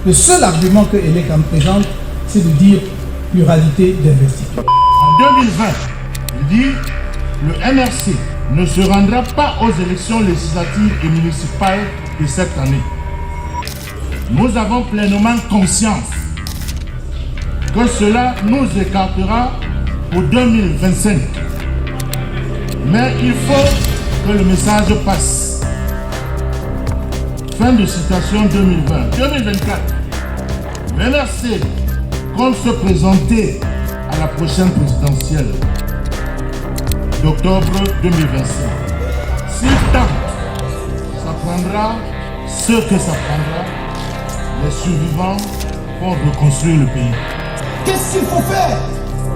Le seul argument que Elekam présente, c'est de dire pluralité d'investiture. En 2020, il dit le MRC ne se rendra pas aux élections législatives et municipales de cette année. Nous avons pleinement conscience que cela nous écartera pour 2025. Mais il faut que le message passe. Fin de citation 2020. 2024. Le MRC compte se présenter à la prochaine présidentielle d'octobre 2025. S'il tente, ça prendra ce que ça prendra. Les survivants vont reconstruire le pays. Qu'est-ce qu'il faut faire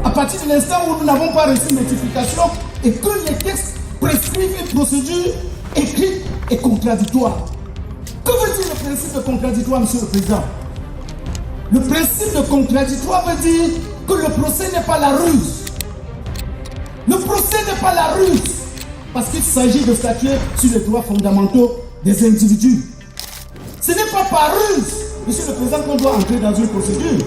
à partir de l'instant où nous n'avons pas reçu notification et que les textes prescrivent une procédure écrite et contradictoire? Que veut dire le principe de contradictoire, Monsieur le Président? Le principe de contradictoire veut dire que le procès n'est pas la ruse. Le procès n'est pas la ruse, parce qu'il s'agit de statuer sur les droits fondamentaux des individus. Ce n'est pas par ruse, Monsieur le Président, qu'on doit entrer dans une procédure.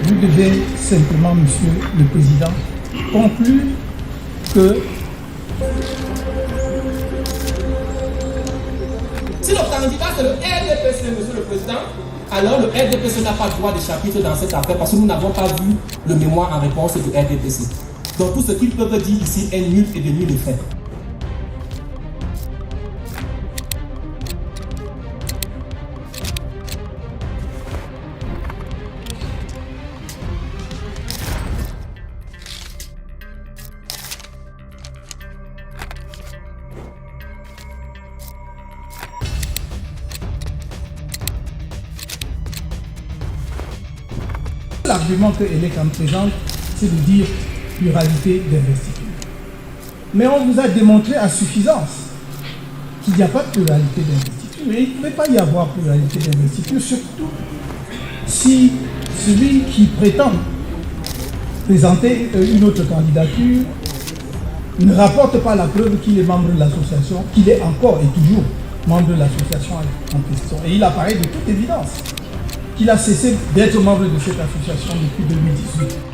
Vous devez simplement, Monsieur le Président, conclure que si le candidat c'est le RDPC, Monsieur le Président, alors le RDPC n'a pas droit de chapitre dans cette affaire parce que nous n'avons pas vu le mémoire en réponse du RDPC. Donc tout ce qu'ils peuvent dire ici est nul et de nul effet. l'argument que Elekam présente, c'est de dire pluralité d'investiture. Mais on vous a démontré à suffisance qu'il n'y a pas de pluralité d'investiture. Et il ne pouvait pas y avoir pluralité d'investiture, surtout si celui qui prétend présenter une autre candidature ne rapporte pas la preuve qu'il est membre de l'association, qu'il est encore et toujours membre de l'association en question. Et il apparaît de toute évidence qu'il a cessé d'être membre de cette association depuis 2018.